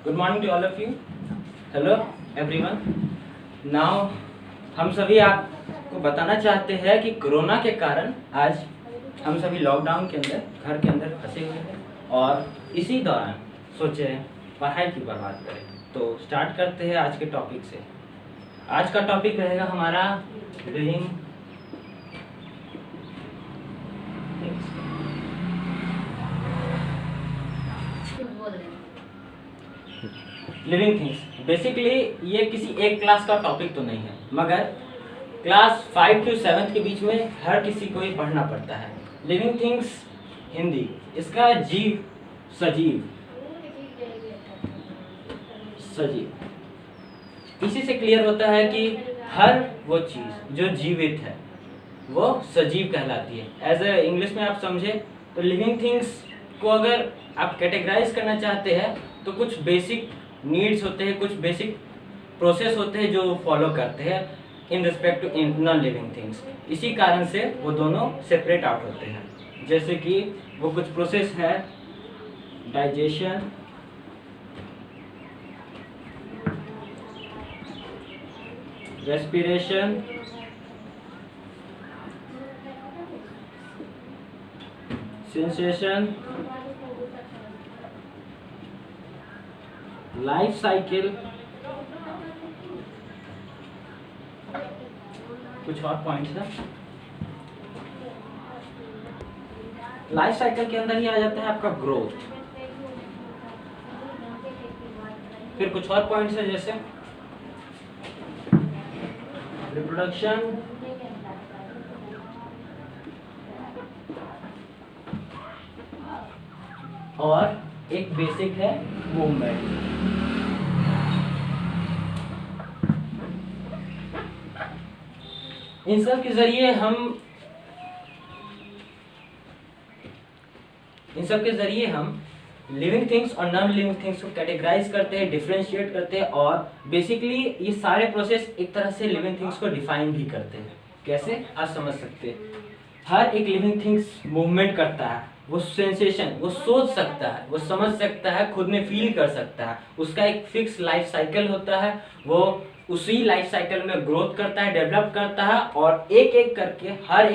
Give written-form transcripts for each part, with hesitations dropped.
Good morning to all of you. Hello everyone. Now हम सभी आपको बताना चाहते हैं कि कोरोना के कारण आज हम सभी लॉकडाउन के अंदर घर के अंदर फंसे हुए हैं और इसी दौरान सोचे पढ़ाई की बर्बाद करें। तो स्टार्ट करते हैं आज के टॉपिक से। आज का टॉपिक रहेगा हमारा लिविंग लिविंग थिंग्स। बेसिकली ये किसी एक क्लास का टॉपिक तो नहीं है, मगर क्लास 5 to 7 के बीच में हर किसी को ही पढ़ना पड़ता है। लिविंग थिंग्स हिंदी, इसका जीव सजीव, सजीव इसी से क्लियर होता है कि हर वो चीज़ जो जीवित है वो सजीव कहलाती है। एज ए इंग्लिश में आप समझे तो लिविंग थिंग्स को अगर आप कैटेगराइज करना चाहते हैं तो कुछ बेसिक नीड्स होते हैं, कुछ बेसिक प्रोसेस होते हैं जो फॉलो करते हैं in respect to non living things. इसी कारण से वो दोनों सेपरेट आउट होते हैं। जैसे कि वो कुछ प्रोसेस है digestion, respiration, sensation, life cycle, कुछ और पॉइंट्स है। लाइफ साइकिल के अंदर ही आ जाता है आपका ग्रोथ। फिर कुछ और पॉइंट्स है जैसे रिप्रोडक्शन, और एक बेसिक है मूवमेंट। इन सब के जरिए हम लिविंग थिंग्स और नॉन लिविंग थिंग्स को कैटेगराइज करते हैं, डिफरेंशिएट करते हैं और बेसिकली ये सारे प्रोसेस एक तरह से लिविंग थिंग्स को डिफाइन भी करते हैं। कैसे आप समझ सकते हैं? हर एक लिविंग थिंग्स मूवमेंट करता है, वो सेंसेशन, वो सोच सकता है, वो समझ सकता है, खुद में फील कर सकता है। उसका एक फिक्स लाइफ साइकिल होता है, वो उसी लाइफ साइकिल में ग्रोथ करता है, डेवलप करता है और एक एक करके हर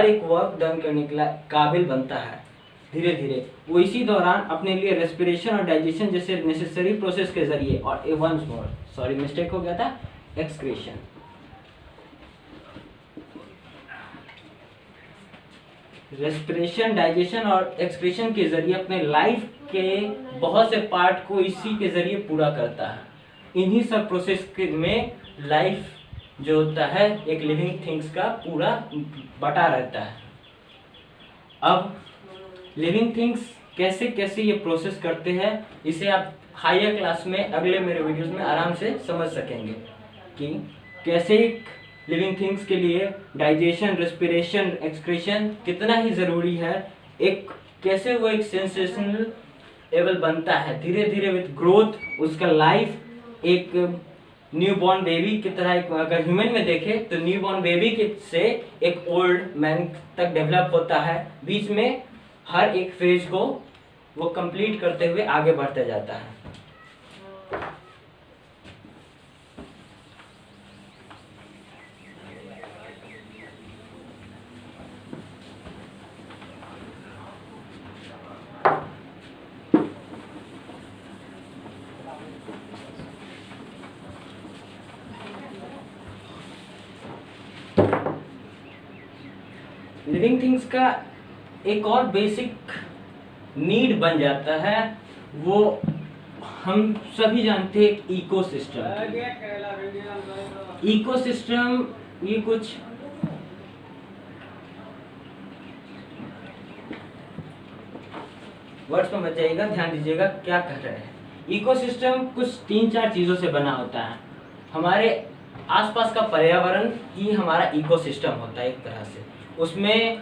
एक वर्क डन करने के काबिल बनता है। धीरे धीरे वो इसी दौरान अपने लिए रेस्पिरेशन और डाइजेशन जैसे नेसेसरी प्रोसेस के जरिए और वंस मोर सॉरी मिस्टेक हो गया था, एक्सक्रीशन, रेस्पिरेशन, डाइजेशन और एक्सक्रीशन के जरिए अपने लाइफ के बहुत से पार्ट को इसी के जरिए पूरा करता है। इन्हीं सब प्रोसेस में लाइफ जो होता है एक लिविंग थिंग्स का पूरा बटा रहता है। अब लिविंग थिंग्स कैसे कैसे ये प्रोसेस करते हैं इसे आप हायर क्लास में अगले मेरे वीडियोस में आराम से समझ सकेंगे कि कैसे एक लिविंग थिंग्स के लिए डाइजेशन, रेस्पिरेशन, एक्सक्रीशन कितना ही ज़रूरी है, एक कैसे वो एक सेंसेशनल लेवल बनता है। धीरे धीरे विद ग्रोथ उसका लाइफ एक न्यू बॉर्न बेबी की तरह, एक अगर ह्यूमन में देखें तो न्यू बॉर्न बेबी के से एक ओल्ड मैन तक डेवलप होता है। बीच में हर एक फेज को वो कंप्लीट करते हुए आगे बढ़ते जाता है। लिविंग थिंग्स का एक और बेसिक नीड बन जाता है, वो हम सभी जानते हैं इकोसिस्टम। इकोसिस्टम ये कुछ वर्ड्स में मत जाइएगा, ध्यान दीजिएगा क्या कह रहे हैं। इकोसिस्टम कुछ 3-4 चीज़ों से बना होता है। हमारे आसपास का पर्यावरण ही हमारा इकोसिस्टम होता है एक तरह से। उसमें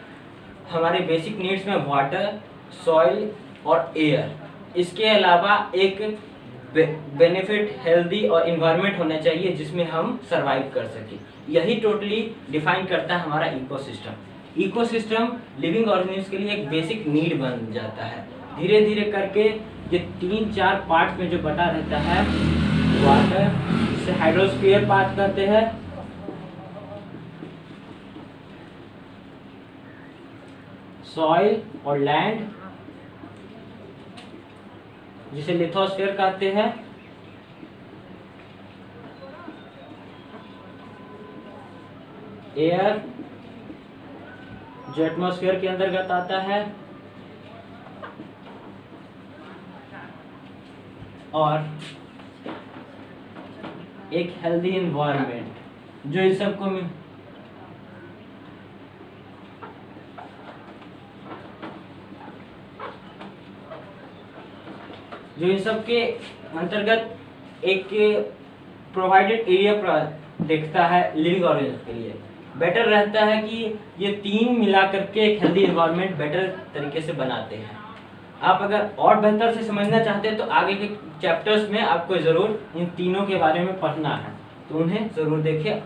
हमारे बेसिक नीड्स में वाटर, सॉइल और एयर, इसके अलावा एक बेनिफिट, हेल्दी और इन्वायरमेंट होना चाहिए जिसमें हम सरवाइव कर सकें। यही टोटली डिफाइन करता है हमारा इकोसिस्टम। इकोसिस्टम लिविंग ऑर्गेनिज्म के लिए एक बेसिक नीड बन जाता है। धीरे धीरे करके ये 3-4 पार्ट में जो बटा रहता है वाटर, जिसे हाइड्रोस्फीयर पार्ट कहते हैं, सॉइल और लैंड जिसे लिथोस्फीयर कहते हैं, एयर जो एटमॉस्फेयर के अंतर्गत आता है, और एक हेल्दी एनवायरनमेंट जो इन सबको के अंतर्गत एक प्रोवाइडेड एरिया देखता है लिविंग ऑर्गेनिज्म के लिए। बेटर रहता है कि ये तीन मिला करके एक हेल्दी एनवायरनमेंट बेटर तरीके से बनाते हैं। आप अगर और बेहतर से समझना चाहते हैं तो आगे के चैप्टर्स में आपको ज़रूर इन तीनों के बारे में पढ़ना है, तो उन्हें ज़रूर देखिए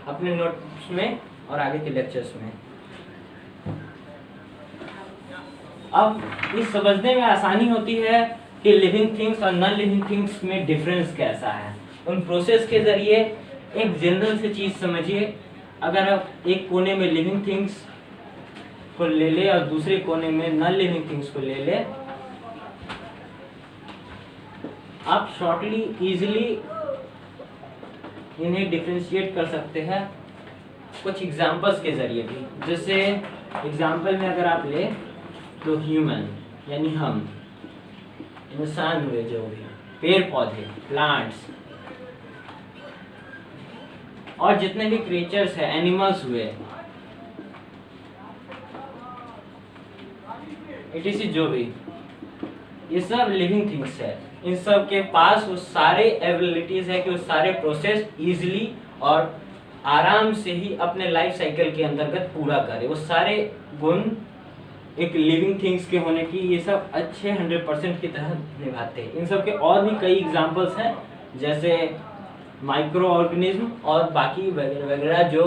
अपने नोट्स में और आगे के लेक्चर्स में। अब इस समझने में आसानी होती है कि लिविंग थिंग्स और नॉन लिविंग थिंग्स में डिफरेंस कैसा है। उन प्रोसेस के ज़रिए एक जनरल से चीज़ समझिए। अगर आप एक कोने में लिविंग थिंग्स को ले ले और दूसरे कोने में नॉन लिविंग थिंग्स को ले ले, आप शॉर्टली इजीली इन्हें डिफरेंशिएट कर सकते हैं कुछ एग्जांपल्स के जरिए भी। जैसे एग्जांपल में अगर आप ले तो ह्यूमन यानी हम, इंसान हुए, जो भी पेड़ पौधे, प्लांट्स, और जितने भी क्रिएचर्स हैं, एनिमल्स हुए, etc, जो भी, ये सब लिविंग थिंग्स है। इन सब के पास वो सारे एबिलिटीज है कि वो सारे प्रोसेस इजीली और आराम से ही अपने लाइफ साइकिल के अंतर्गत पूरा करे। वो सारे गुण एक लिविंग थिंग्स के होने की ये सब अच्छे 100% की तरह निभाते हैं। इन सब के और भी कई एग्जांपल्स हैं, जैसे माइक्रो ऑर्गेनिज्म और बाकी वगैरह वगैरह जो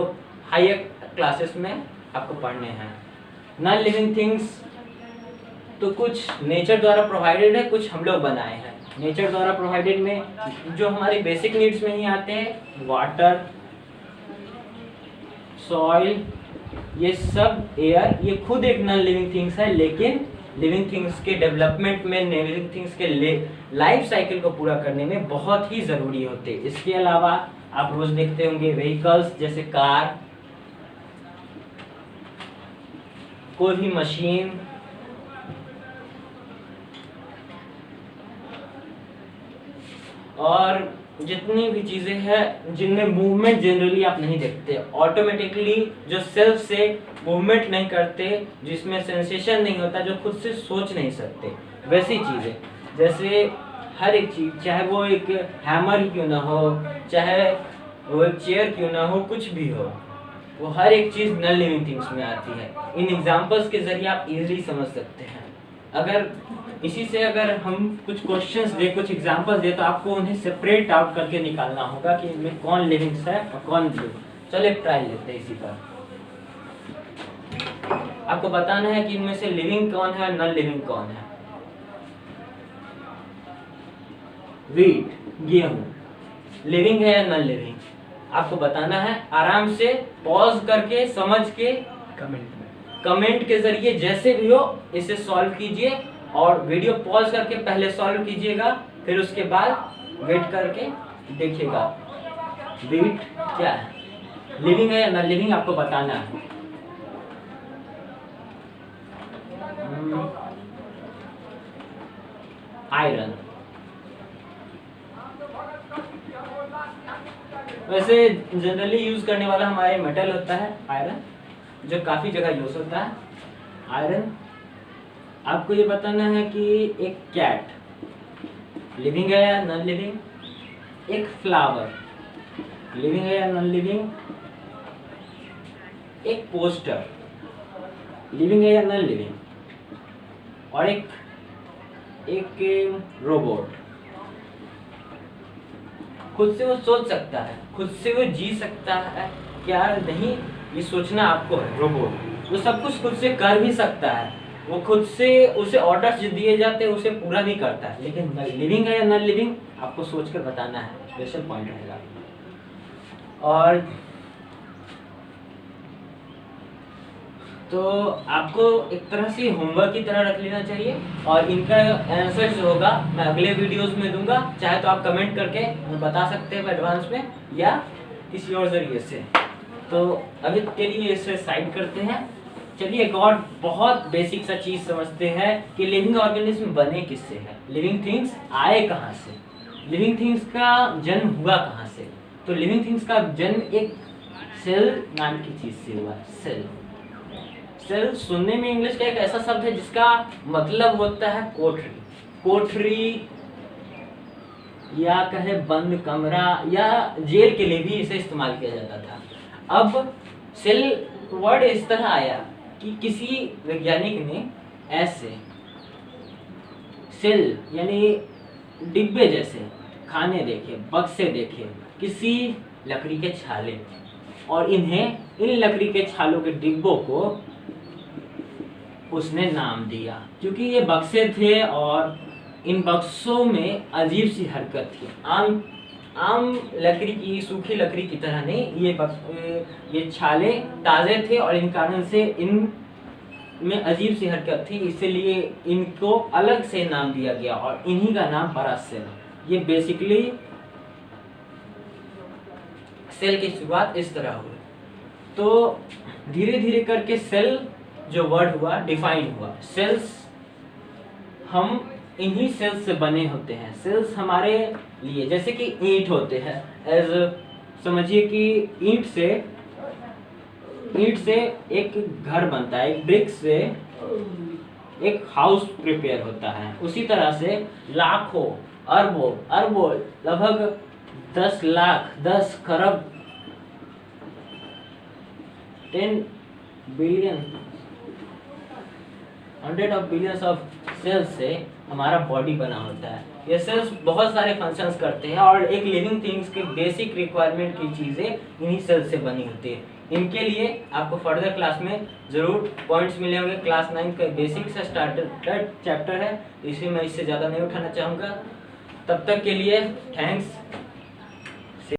हायर क्लासेस में आपको पढ़ने हैं। नॉन लिविंग थिंग्स तो कुछ नेचर द्वारा प्रोवाइडेड है, कुछ हम लोग बनाए हैं। नेचर द्वारा प्रोवाइडेड में जो हमारी बेसिक नीड्स में ही आते हैं, वाटर, सॉइल, ये सब, एयर, ये खुद एक नॉन लिविंग थिंग्स है, लेकिन लिविंग थिंग्स के डेवलपमेंट में, लिविंग थिंग्स के लाइफ साइकिल को पूरा करने में बहुत ही ज़रूरी होते हैं। इसके अलावा आप रोज देखते होंगे व्हीकल्स जैसे कार, कोई भी मशीन, और जितनी भी चीज़ें हैं जिनमें मूवमेंट जनरली आप नहीं देखते, ऑटोमेटिकली जो सेल्फ से मूवमेंट नहीं करते, जिसमें सेंसेशन नहीं होता, जो खुद से सोच नहीं सकते, वैसी चीज़ें। जैसे हर एक चीज़, चाहे वो एक हैमर ही क्यों ना हो, चाहे वो एक चेयर क्यों ना हो, कुछ भी हो, वो हर एक चीज़ नॉन लिविंग थिंग्स में आती है। इन एग्जांपल्स के जरिए आप इजीली समझ सकते हैं। अगर इसी से अगर हम कुछ क्वेश्चंस दे, कुछ एग्जांपल्स दे, तो आपको उन्हें सेपरेट आउट करके निकालना होगा कि इनमें कौन लिविंग्स है और कौन ब्लू। चलिए ट्राई लेते हैं इसी पर। आपको बताना है कि इनमें से लिविंग कौन है और नॉन लिविंग कौन है। वीट, गेहूं, लिविंग है या नॉन लिविंग, आपको बताना है। आराम से पॉज करके समझ के कमेंट के जरिए जैसे भी हो इसे सॉल्व कीजिए, और वीडियो पॉज करके पहले सॉल्व कीजिएगा, फिर उसके बाद वेट करके देखिएगा वीट क्या है, लिविंग है या नॉन लिविंग, आपको बताना है। आयरन, वैसे जनरली यूज करने वाला हमारे मेटल होता है आयरन, जो काफी जगह यूज होता है। आयरन, आपको ये बताना है कि एक कैट लिविंग है या नॉन लिविंग, एक फ्लावर लिविंग है या नॉन लिविंग, एक पोस्टर लिविंग है या नॉन लिविंग, और एक रोबोट। खुद से वो सोच सकता है, खुद से वो जी सकता है क्या नहीं, ये सोचना आपको है। रोबोट वो सब कुछ खुद से कर भी सकता है, वो खुद से उसे ऑर्डर्स जो दिए जाते हैं उसे पूरा भी करता है, लेकिन लिविंग है या नॉन लिविंग आपको सोच कर बताना है, स्पेशल पॉइंट रहेगा। और तो आपको एक तरह से होमवर्क की तरह रख लेना चाहिए, और इनका आंसर जो होगा मैं अगले वीडियोस में दूंगा, चाहे तो आप कमेंट करके बता सकते हैं एडवांस में या किसी और जरिए से। तो अभी के लिए इसे साइड करते हैं। चलिए एक और बहुत बेसिक सा चीज़ समझते हैं कि लिविंग ऑर्गेनिज्म बने किससे है, लिविंग थिंग्स आए कहाँ से, लिविंग थिंग्स का जन्म हुआ कहाँ से। तो लिविंग थिंग्स का जन्म एक सेल नाम की चीज़ से हुआ। सेल, सेल सुनने में इंग्लिश का एक ऐसा शब्द है जिसका मतलब होता है कोठरी, कोठरी या कहे बंद कमरा या जेल के लिए भी इसे इस्तेमाल किया जाता था। अब सेल वर्ड इस तरह आया कि किसी वैज्ञानिक ने ऐसे सेल यानी डिब्बे जैसे खाने देखे, बक्से देखे, किसी लकड़ी के छाले, और इन लकड़ी के छालों के डिब्बों को उसने नाम दिया, क्योंकि ये बक्से थे और इन बक्सों में अजीब सी हरकत थी। आम लकड़ी की, सूखी लकड़ी की तरह नहीं, ये छाले ताज़े थे और इन कारण से इन में अजीब सी हरकत थी, इसलिए इनको अलग से नाम दिया गया और इन्हीं का नाम पड़ा सेल। ये बेसिकली सेल की शुरुआत इस तरह हुई। तो धीरे धीरे करके सेल जो वर्ड हुआ डिफाइन हुआ। सेल्स, हम इन्हीं सेल्स से बने होते हैं। सेल्स हमारे लिए जैसे कि ईंट होते हैं, एज समझिए कि ईंट से एक घर बनता है, एक ब्रिक से एक हाउस प्रिपेयर होता है। उसी तरह से लाखों, अरबों, लगभग 10 लाख, 10 खरब, 10 billion, 100 of billions of cells से हमारा बॉडी बना होता है। ये सेल्स बहुत सारे फंक्शंस करते हैं और एक लिविंग थिंग्स के बेसिक रिक्वायरमेंट की चीज़ें इन्हीं सेल्स से बनी होती है। इनके लिए आपको फर्दर क्लास में ज़रूर पॉइंट्स मिले होंगे। क्लास 9 का बेसिक से स्टार्टर चैप्टर है, इसलिए मैं इससे ज़्यादा नहीं उठाना चाहूँगा। तब तक के लिए थैंक्स।